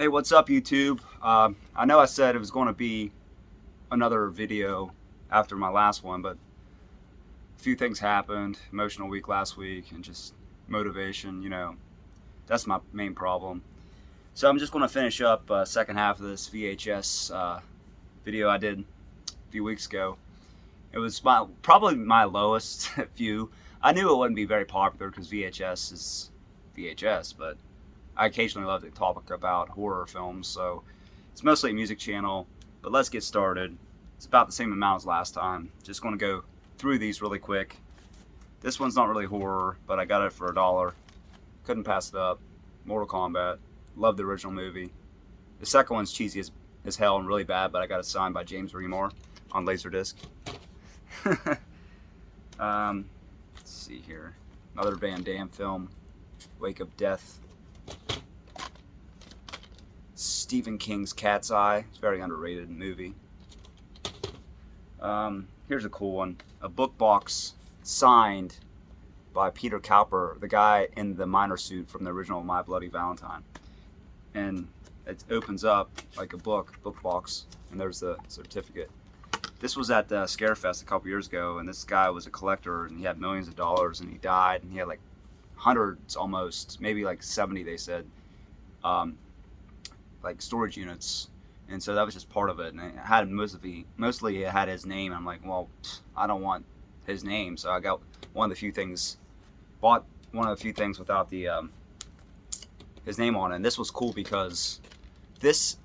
Hey, what's up, YouTube? I know I said it was going to be another video after my last one, but a few things happened. Emotional week last week, and just motivation. That's my main problem. So I'm just going to finish up second half of this VHS video I did a few weeks ago. It was probably my lowest view. I knew it wouldn't be very popular because VHS is VHS, but I occasionally love to talk about horror films, so it's mostly a music channel. But let's get started. It's about the same amount as last time. Just going to go through these really quick. This one's not really horror, but I got it for $1. Couldn't pass it up. Mortal Kombat. Love the original movie. The second one's cheesy as hell and really bad, but I got it signed by James Remar on Laserdisc. Let's see here. Another Van Damme film. Wake of Death. Stephen King's Cat's Eye. It's a very underrated movie. Here's a cool one. A book box signed by Peter Cowper, the guy in the miner suit from the original My Bloody Valentine. And it opens up like a book box, and there's the certificate. This was at Scarefest a couple years ago, and this guy was a collector, and he had millions of dollars, and he died, and he had like hundreds, almost, maybe like 70, they said, like storage units. And so that was just part of it, and it had mostly it had his name. I'm like, well, I don't want his name, so I got bought one of the few things without the his name on it. And this was cool because this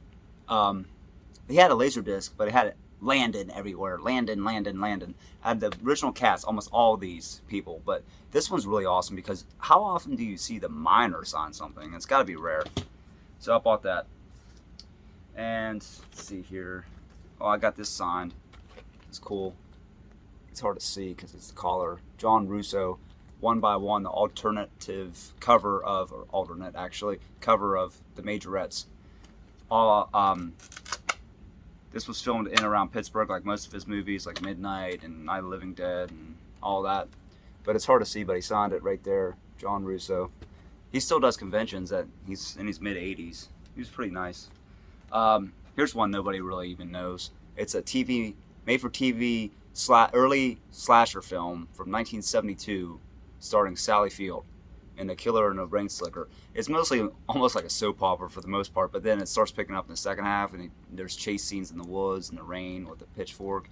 he had a laser disc, but it had Landon everywhere. Landon. I had the original cast, almost all these people, but this one's really awesome because how often do you see the miner sign something? It's got to be rare. So I bought that. And let's see here. Oh, I got this signed. It's cool. It's hard to see because it's the collar. John Russo, 1 by 1, the alternative cover of, or alternate actually, cover of The Majorettes. This was filmed in around Pittsburgh, like most of his movies, like Midnight and Night of the Living Dead and all that. But it's hard to see, but he signed it right there, John Russo. He still does conventions. He's in his mid-80s. He was pretty nice. Here's one nobody really even knows. It's a made-for-TV early slasher film from 1972, starring Sally Field and The Killer and the Rain Slicker. It's mostly almost like a soap opera for the most part, but then it starts picking up in the second half, and there's chase scenes in the woods and the rain with the pitchfork.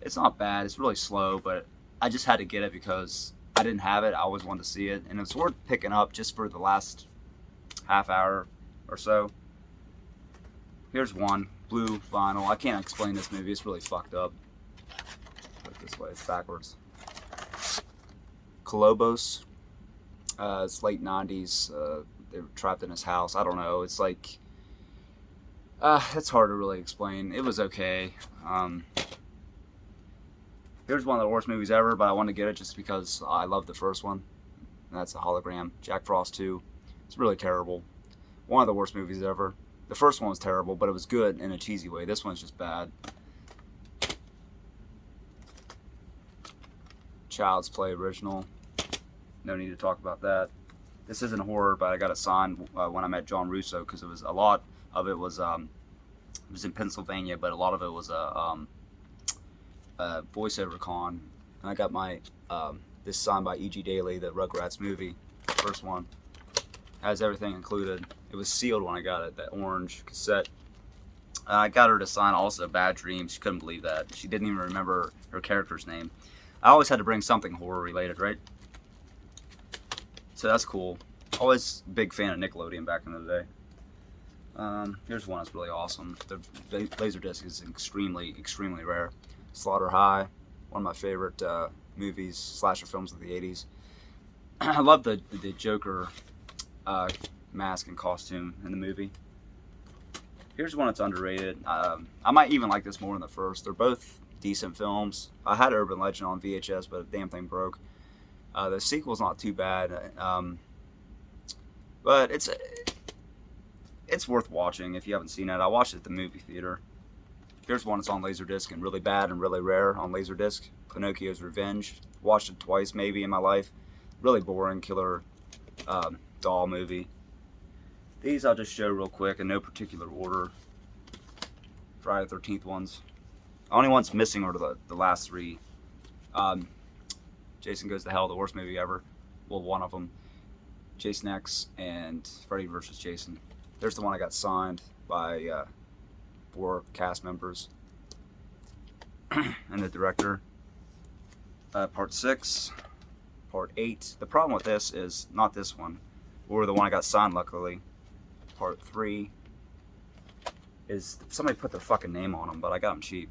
It's not bad. It's really slow, but I just had to get it because I didn't have it. I always wanted to see it, and it's worth picking up just for the last half hour or so. Here's one, blue vinyl. I can't explain this movie. It's really fucked up. Put it this way. It's backwards. Colobos. It's late 90s. They were trapped in his house. I don't know. It's like... it's hard to really explain. It was okay. Here's one of the worst movies ever, but I wanted to get it just because I love the first one. And that's a hologram. Jack Frost 2. It's really terrible. One of the worst movies ever. The first one was terrible, but it was good in a cheesy way. This one's just bad. Child's Play original. No need to talk about that. This isn't horror, but I got it signed when I met John Russo because a lot of it was in Pennsylvania, but a lot of it was a voiceover con. And I got my this signed by E.G. Daily, the Rugrats movie, first one. Has everything included. It was sealed when I got it, that orange cassette. I got her to sign also Bad Dreams. She couldn't believe that. She didn't even remember her character's name. I always had to bring something horror related, right? So that's cool. Always a big fan of Nickelodeon back in the day. Here's one that's really awesome. The Laserdisc is extremely rare. Slaughter High, one of my favorite movies, slasher films of the 80s. I love the Joker mask and costume in the movie. Here's one that's underrated. I might even like this more than the first. They're both decent films. I had Urban Legend on VHS, but the damn thing broke. The sequel's not too bad, but it's worth watching if you haven't seen it. I watched it at the movie theater. Here's one that's on Laserdisc and really bad and really rare on Laserdisc. Pinocchio's Revenge. Watched it twice maybe in my life. Really boring killer doll movie. These I'll just show real quick in no particular order. Friday the 13th ones. Only ones missing are the last three. Jason Goes to Hell, the worst movie ever. Well, one of them. Jason X and Freddy vs. Jason. There's the one I got signed by 4 cast members and the director. Part 6, Part 8. The problem with this is not this one, or the one I got signed luckily. Part 3 is somebody put their fucking name on them, but I got them cheap.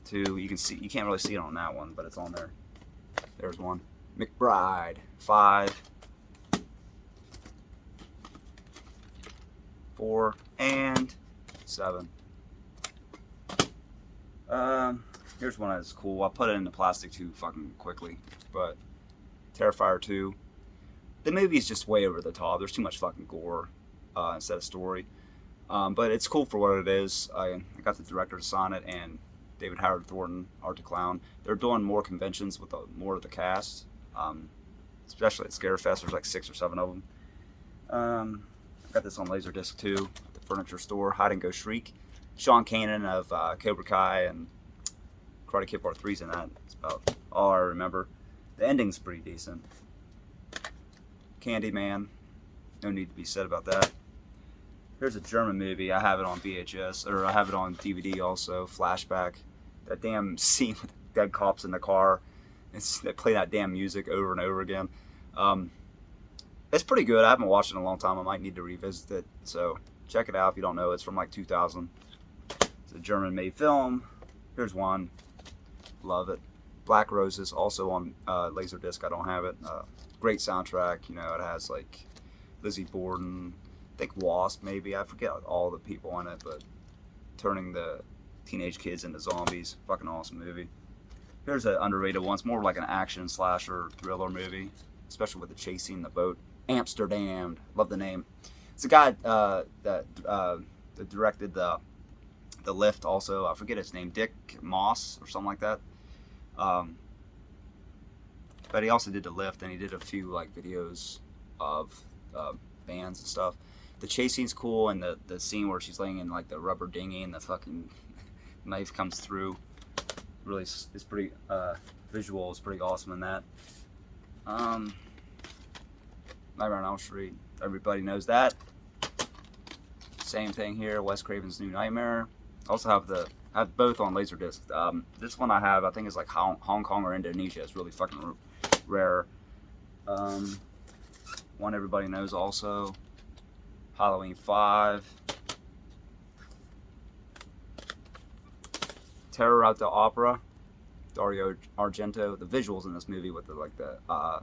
2, you can see, you can't really see it on that one, but it's on there. There's 1. McBride. 5, 4, and 7. Here's one that's cool. I put it in the plastic too fucking quickly, but Terrifier 2. The movie's just way over the top. There's too much fucking gore instead of story. But it's cool for what it is. I got the director to sign it, and David Howard Thornton, Art the Clown. They're doing more conventions with more of the cast, especially at Scarefest. There's like 6 or 7 of them. I got this on Laserdisc too, at the furniture store. Hide and Go Shriek. Sean Kanan of Cobra Kai and Karate Kid Part 3's in that. That's about all I remember. The ending's pretty decent. Candyman. No need to be said about that. Here's a German movie. I have it on VHS, or I have it on DVD also. Flashback. That damn scene with dead cops in the car. They play that damn music over and over again. It's pretty good. I haven't watched it in a long time. I might need to revisit it. So check it out if you don't know. It's from like 2000. It's a German-made film. Here's one. Love it. Black Roses, also on Laserdisc. I don't have it. Great soundtrack. You know, it has like Lizzie Borden, I think Wasp maybe. I forget all the people in it, but turning the teenage kids into zombies. Fucking awesome movie. Here's an underrated one. It's more like an action slasher thriller movie, especially with the chase scene in the boat. Amsterdam. Love the name. It's a guy that directed the Lift also. I forget his name. Dick Moss or something like that. But he also did the Lift, and he did a few like videos of bands and stuff. The chase scene's cool, and the scene where she's laying in like the rubber dinghy and the fucking knife comes through. Really, it's pretty visual. It's pretty awesome in that. Nightmare on Elm Street. Everybody knows that. Same thing here. Wes Craven's New Nightmare. Also have both on Laserdisc. This one I have, I think is like Hong Kong or Indonesia. It's really fucking rare. One everybody knows also. Halloween 5. Terror at the Opera. Dario Argento. The visuals in this movie with the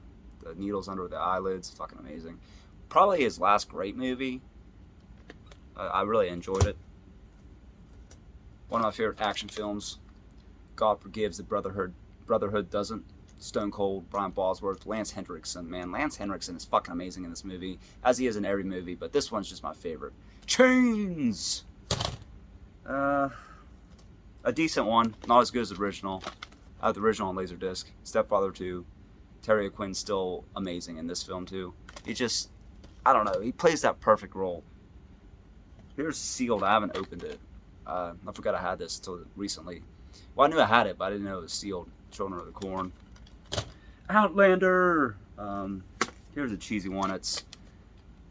needles under the eyelids, fucking amazing. Probably his last great movie. I really enjoyed it. One of my favorite action films. God Forgives, The Brotherhood Doesn't. Stone Cold, Brian Bosworth, Lance Henriksen. Man, Lance Henriksen is fucking amazing in this movie, as he is in every movie, but this one's just my favorite. Chains! A decent one, not as good as the original. I have the original on Laserdisc. Stepfather 2. Terry O'Quinn's still amazing in this film too. He just, I don't know, he plays that perfect role. Here's Sealed. I haven't opened it. I forgot I had this until recently. Well, I knew I had it, but I didn't know it was sealed. Children of the Corn. Outlander. Here's a cheesy one. It's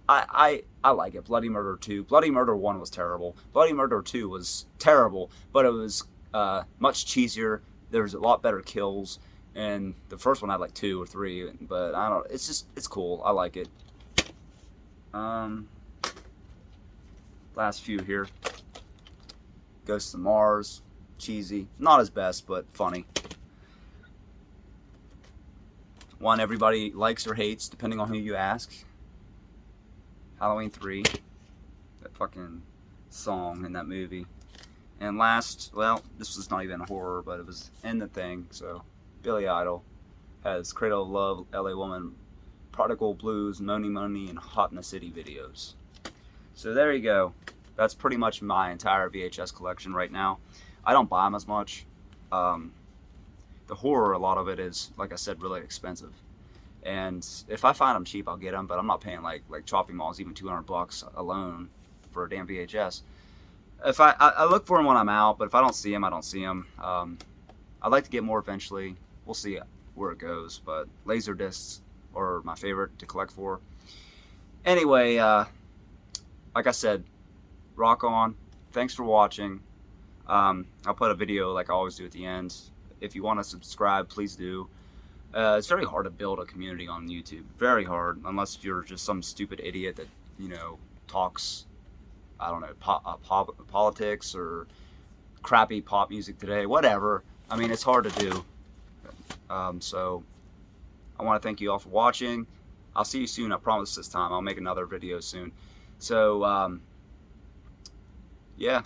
I like it. Bloody Murder 2. Bloody Murder 1 was terrible. Bloody Murder 2 was terrible, but it was much cheesier. There was a lot better kills, and the first one had like 2 or 3. But I don't. It's cool. I like it. Last few here. Ghosts of Mars. Cheesy. Not his best, but funny. One everybody likes or hates, depending on who you ask. Halloween 3. That fucking song in that movie. And last, well, this was not even a horror, but it was in the thing, so Billy Idol has Cradle of Love, LA Woman, Prodigal Blues, Money Money, and Hot in the City videos. So there you go. That's pretty much my entire VHS collection right now. I don't buy them as much. The horror, a lot of it is, like I said, really expensive. And if I find them cheap, I'll get them. But I'm not paying like chopping malls even $200 alone for a damn VHS. If I look for them when I'm out, but if I don't see them, I don't see them. I'd like to get more eventually. We'll see where it goes. But laser discs are my favorite to collect for. Anyway, like I said, rock on. Thanks for watching. I'll put a video like I always do at the end. If you want to subscribe, please do. It's very hard to build a community on YouTube. Very hard, unless you're just some stupid idiot that, talks, I don't know, politics or crappy pop music today, whatever. I mean, it's hard to do. So I want to thank you all for watching. I'll see you soon. I promise this time. I'll make another video soon. So, yeah.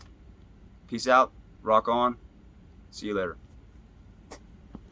Peace out. Rock on. See you later.